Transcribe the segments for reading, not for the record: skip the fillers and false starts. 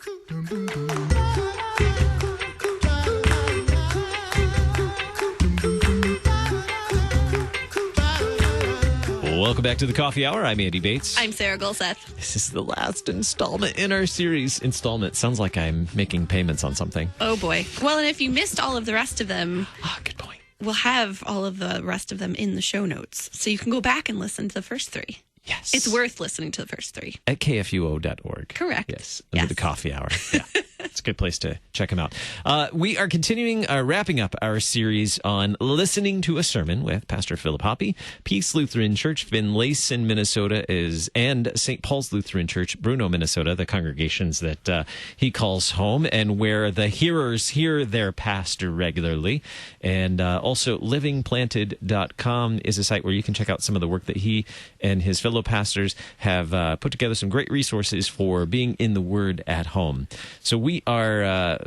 Welcome back to the Coffee Hour. I'm Andy Bates. I'm Sarah Golseth. This is the last installment in our series. Installment sounds like I'm making payments on something. Oh, boy. Well, and if you missed all of the rest of them... good point. We'll have all of the rest of them in the show notes. So you can go back and listen to the first three. Yes. It's worth listening to the first three. At kfuo.org. Correct. Yes. Under the Coffee Hour. Yeah. It's a good place to check them out. We are continuing, wrapping up our series on listening to a sermon with Pastor Philip Hoppe. Peace Lutheran Church, Finlayson, Minnesota, and St. Paul's Lutheran Church, Bruno, Minnesota, the congregations that he calls home, and where the hearers hear their pastor regularly. And also, livingplanted.com is a site where you can check out some of the work that he and his fellow pastors have put together, some great resources for being in the Word at home. So we are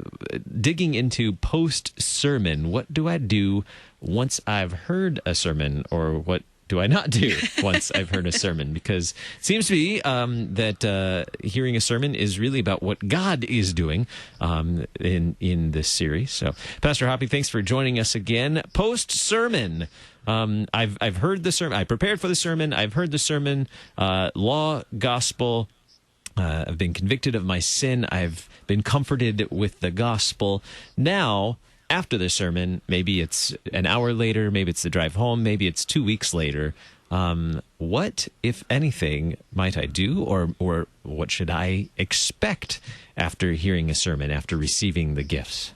digging into post-sermon. What do I do once I've heard a sermon, or what do I not do once I've heard a sermon? Because it seems to be that hearing a sermon is really about what God is doing in this series. So, Pastor Hoppe, thanks for joining us again. Post-sermon. I've heard the sermon. I prepared for the sermon. I've heard the sermon. Law, gospel. I've been convicted of my sin. I've been comforted with the gospel. Now, after the sermon, maybe it's an hour later, maybe it's the drive home, maybe it's 2 weeks later. What, if anything, might I do, or what should I expect after hearing a sermon, after receiving the gifts?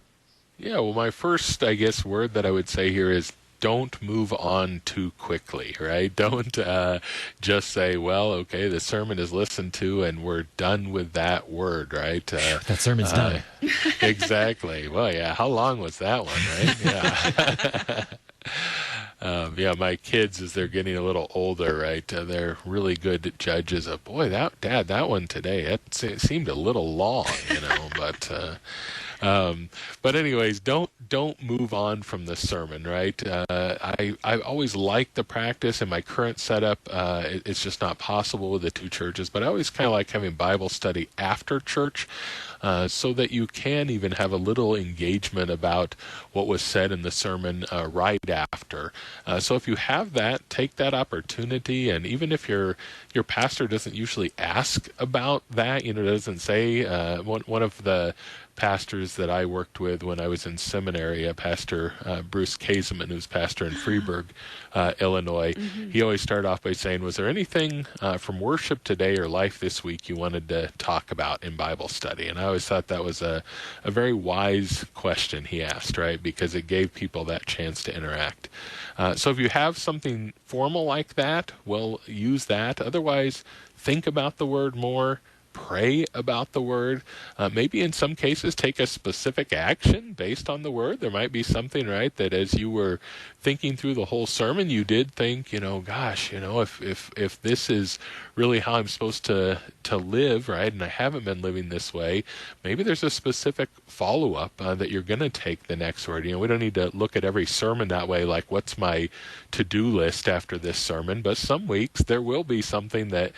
Yeah, well, my first, I guess, word that I would say here is don't move on too quickly, right? Don't just say, well, okay, the sermon is listened to and we're done with that word, right? That sermon's done. Exactly. Well, yeah, how long was that one, right? Yeah. My kids, as they're getting a little older, right, they're really good judges of, boy, Dad, that one today, it seemed a little long, but anyways, don't move on from the sermon, right? I always like the practice in my current setup. It's just not possible with the two churches, but I always kind of like having Bible study after church, so that you can even have a little engagement about what was said in the sermon right after. So if you have that, take that opportunity, and even if your pastor doesn't usually ask about that, doesn't say, one of the pastors that I worked with when I was in seminary, Pastor Bruce Kaseman, who's pastor in Freeburg, Illinois, he always started off by saying, was there anything from worship today or life this week you wanted to talk about in Bible study? And I always thought that was a very wise question he asked, right? Because it gave people that chance to interact. So if you have something formal like that, well, use that. Otherwise, think about the word more. Pray about the word. Maybe in some cases take a specific action based on the word. There might be something, right, that as you were thinking through the whole sermon, you did think, gosh, if this is really how I'm supposed to live, right, and I haven't been living this way, maybe there's a specific follow-up that you're going to take the next word. We don't need to look at every sermon that way, like what's my to-do list after this sermon, but some weeks there will be something that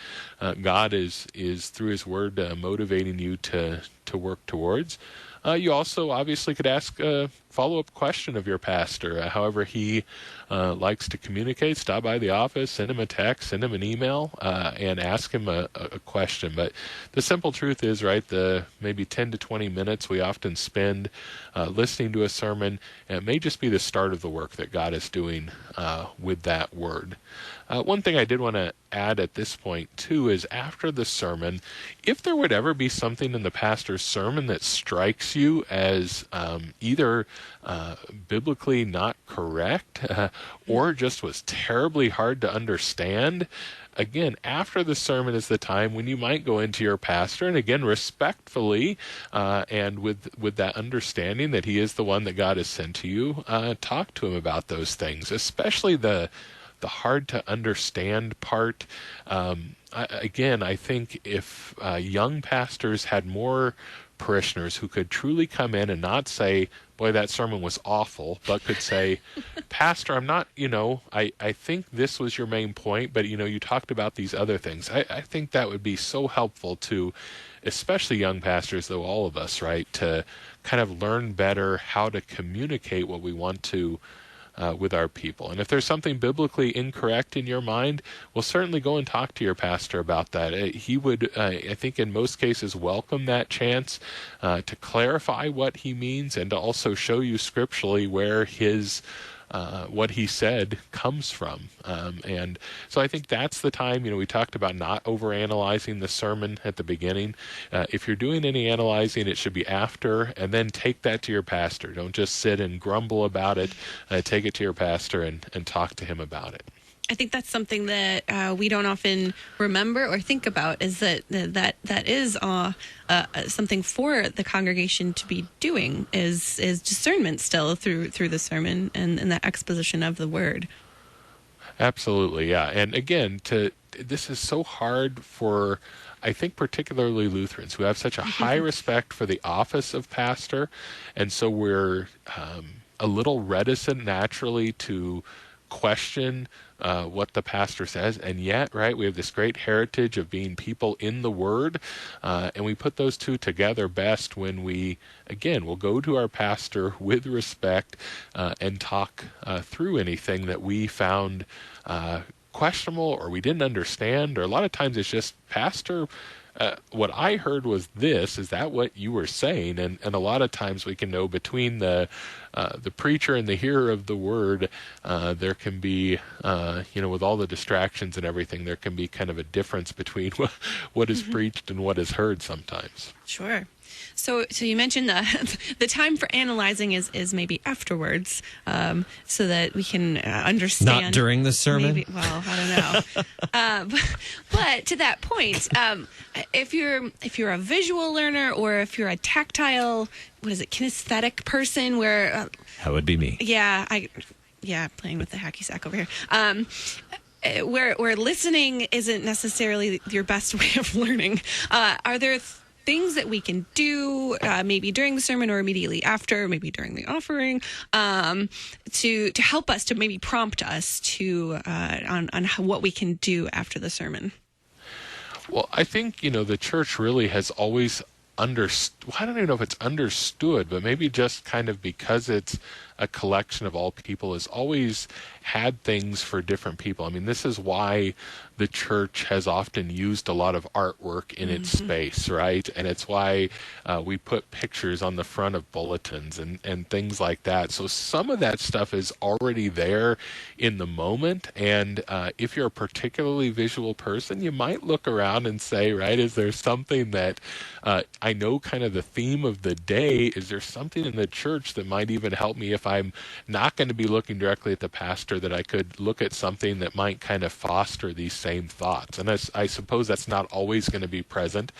God is through His Word motivating you to work towards. You also obviously could ask a follow-up question of your pastor, however he likes to communicate. Stop by the office, send him a text, send him an email, and ask him a question. But the simple truth is, right, the maybe 10 to 20 minutes we often spend listening to a sermon, it may just be the start of the work that God is doing with that word. One thing I did want to add at this point, too, is after the sermon, if there would ever be something in the pastor's sermon that strikes you as either biblically not correct or just was terribly hard to understand, again, after the sermon is the time when you might go into your pastor, and again, respectfully and with that understanding that he is the one that God has sent to you, talk to him about those things, especially the hard to understand part. I think if young pastors had more parishioners who could truly come in and not say, boy, that sermon was awful, but could say, Pastor, I'm not, I think this was your main point, but, you talked about these other things. I think that would be so helpful to, especially young pastors, though all of us, right, to kind of learn better how to communicate what we want to with our people. And if there's something biblically incorrect in your mind, well, certainly go and talk to your pastor about that. He would, I think in most cases, welcome that chance to clarify what he means and to also show you scripturally where his what he said comes from. And so I think that's the time, we talked about not overanalyzing the sermon at the beginning. If you're doing any analyzing, it should be after, and then take that to your pastor. Don't just sit and grumble about it. Take it to your pastor and talk to him about it. I think that's something that we don't often remember or think about, is that is something for the congregation to be doing, is discernment still through the sermon and the exposition of the word. Absolutely, yeah. And again, this is so hard for, I think, particularly Lutherans who have such a high respect for the office of pastor, and so we're a little reticent naturally to question what the pastor says, and yet, right, we have this great heritage of being people in the Word, and we put those two together best when we, again, will go to our pastor with respect and talk through anything that we found questionable or we didn't understand, or a lot of times it's just, Pastor, what I heard was this. Is that what you were saying? And a lot of times we can know between the preacher and the hearer of the word, there can be, with all the distractions and everything, there can be kind of a difference between what is preached and what is heard sometimes. Sure. So you mentioned the time for analyzing is maybe afterwards, so that we can understand. Not during the sermon? Maybe, well, I don't know. But to that point, if you're a visual learner or if you're a tactile, kinesthetic person, where that would be me. Yeah, playing with the hacky sack over here. Where listening isn't necessarily your best way of learning. Are there things that we can do, maybe during the sermon or immediately after, maybe during the offering, to help us, to maybe prompt us to on what we can do after the sermon? Well, I think, the church really has always understood, I don't even know if it's understood, but maybe just kind of because it's a collection of all people, has always had things for different people. I mean, this is why the church has often used a lot of artwork in its space, right? And it's why we put pictures on the front of bulletins and things like that. So some of that stuff is already there in the moment. And if you're a particularly visual person, you might look around and say, right, is there something that I know kind of the theme of the day? Is there something in the church that might even help me if I'm not going to be looking directly at the pastor, that I could look at something that might kind of foster these same thoughts? And I suppose that's not always going to be present,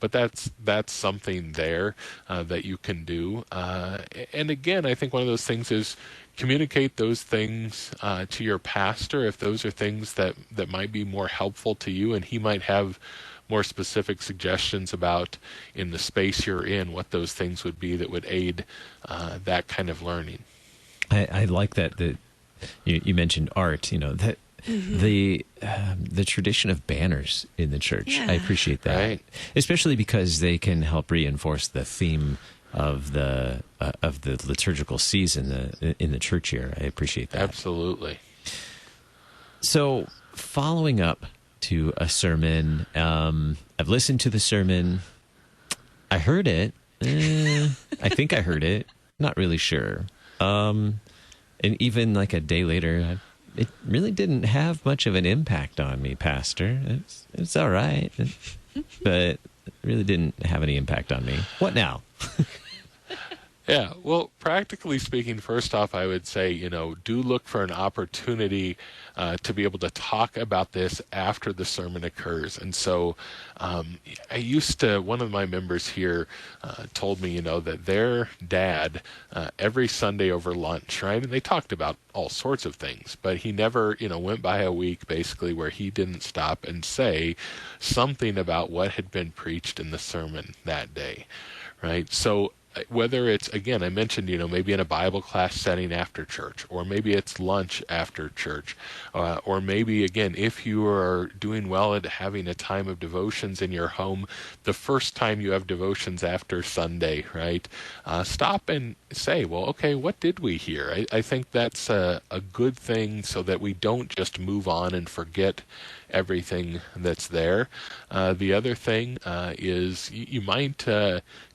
but that's something there that you can do. And again, I think one of those things is communicate those things to your pastor if those are things that might be more helpful to you, and he might have more specific suggestions about, in the space you're in, what those things would be that would aid that kind of learning. I like that you mentioned art. That the tradition of banners in the church. Yeah. I appreciate that, right, especially because they can help reinforce the theme of the liturgical season in the church year. I appreciate that. Absolutely. So, following up to a sermon, I've listened to the sermon. I heard it. I think I heard it. Not really sure. And even like a day later, it really didn't have much of an impact on me, Pastor. It's all right, but it really didn't have any impact on me. What now? Yeah, well, practically speaking, first off, I would say, do look for an opportunity to be able to talk about this after the sermon occurs. And so one of my members here told me, that their dad, every Sunday over lunch, right, and they talked about all sorts of things, but he never, went by a week basically where he didn't stop and say something about what had been preached in the sermon that day, right? So whether it's, again, I mentioned, maybe in a Bible class setting after church, or maybe it's lunch after church, or maybe, again, if you are doing well at having a time of devotions in your home, the first time you have devotions after Sunday, right, stop and say, well, okay, what did we hear? I think that's a good thing so that we don't just move on and forget everything that's there. The other thing is you might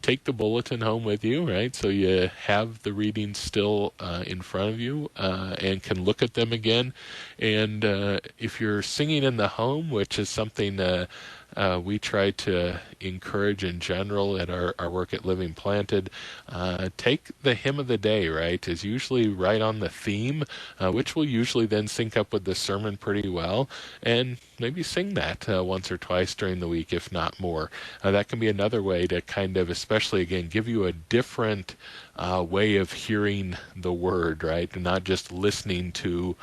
take the bulletin home with you, right? So you have the readings still in front of you and can look at them again. And if you're singing in the home, which is something we try to encourage in general at our work at Living Planted, take the hymn of the day, right, is usually right on the theme, which will usually then sync up with the sermon pretty well, and maybe sing that once or twice during the week, if not more. That can be another way to kind of, especially again, give you a different way of hearing the word, right, and not just listening to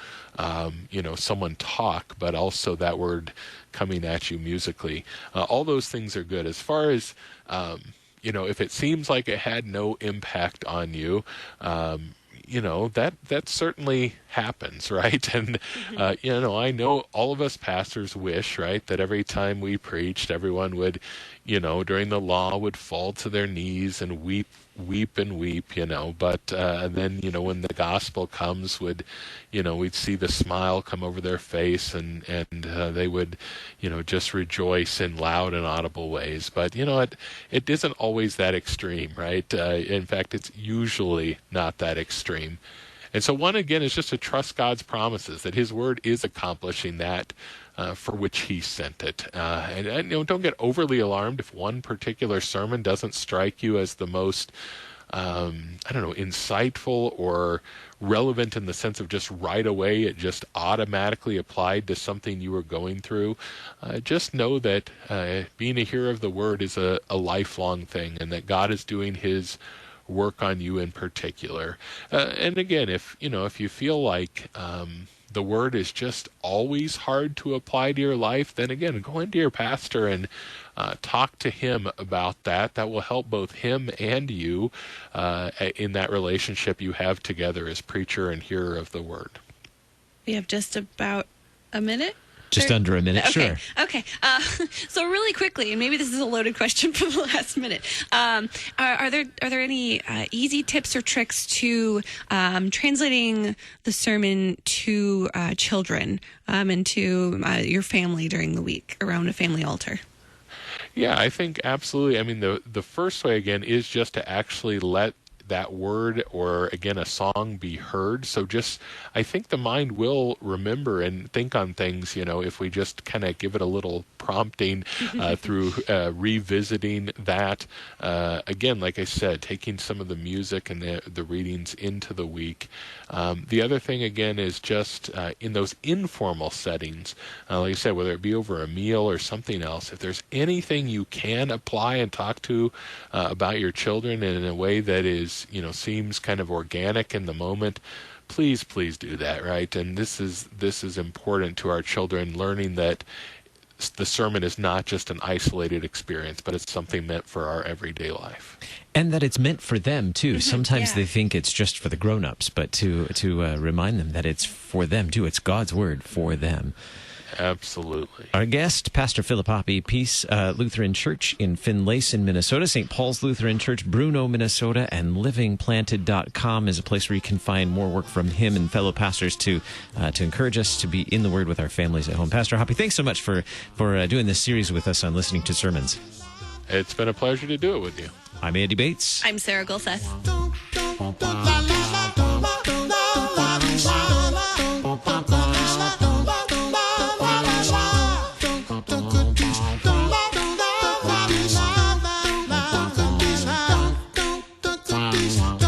someone talk, but also that word coming at you musically. All those things are good. As far as if it seems like it had no impact on you, that certainly happens, right? And I know all of us pastors wish, right, that every time we preached, everyone would, during the law would fall to their knees and weep. But then, when the gospel comes, we'd see the smile come over their face and they would, just rejoice in loud and audible ways. But, it isn't always that extreme, right? In fact, it's usually not that extreme. And so one, again, is just to trust God's promises, that his word is accomplishing that for which he sent it. And don't get overly alarmed if one particular sermon doesn't strike you as the most, insightful or relevant in the sense of just right away it just automatically applied to something you were going through. Just know that being a hearer of the word is a lifelong thing, and that God is doing his work on you in particular. And again, if you feel like the word is just always hard to apply to your life, then again, go into your pastor and talk to him about that. That will help both him and you in that relationship you have together as preacher and hearer of the word. We have just about a minute. Just under a minute, okay. Sure. Okay. So really quickly, and maybe this is a loaded question for the last minute. Are there any easy tips or tricks to translating the sermon to children and to your family during the week around a family altar? Yeah, I think absolutely. I mean, the first way, again, is just to actually let that word or, again, a song be heard. So just, I think the mind will remember and think on things, if we just kind of give it a little prompting through revisiting that. Again, like I said, taking some of the music and the readings into the week. The other thing, again, is just in those informal settings, like I said, whether it be over a meal or something else, if there's anything you can apply and talk to about your children in a way that is, seems kind of organic in the moment, please do that, right? And this is important to our children, learning that the sermon is not just an isolated experience, but it's something meant for our everyday life. And that it's meant for them, too. Sometimes yeah. they think it's just for the grown-ups, but to remind them that it's for them, too. It's God's word for them. Absolutely. Our guest, Pastor Philip Hoppe, Peace Lutheran Church in Finlayson, Minnesota, St. Paul's Lutheran Church, Bruno, Minnesota, and livingplanted.com is a place where you can find more work from him and fellow pastors to encourage us to be in the Word with our families at home. Pastor Hoppe, thanks so much for doing this series with us on listening to sermons. It's been a pleasure to do it with you. I'm Andy Bates. I'm Sarah Gulseth. Wow.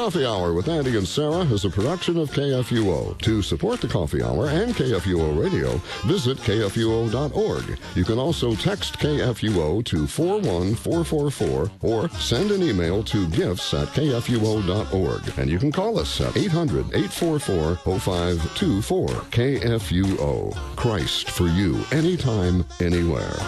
Coffee Hour with Andy and Sarah is a production of KFUO. To support the Coffee Hour and KFUO Radio, visit KFUO.org. You can also text KFUO to 41444 or send an email to gifts@kfuo.org. And you can call us at 800-844-0524. KFUO. Christ for you, anytime, anywhere.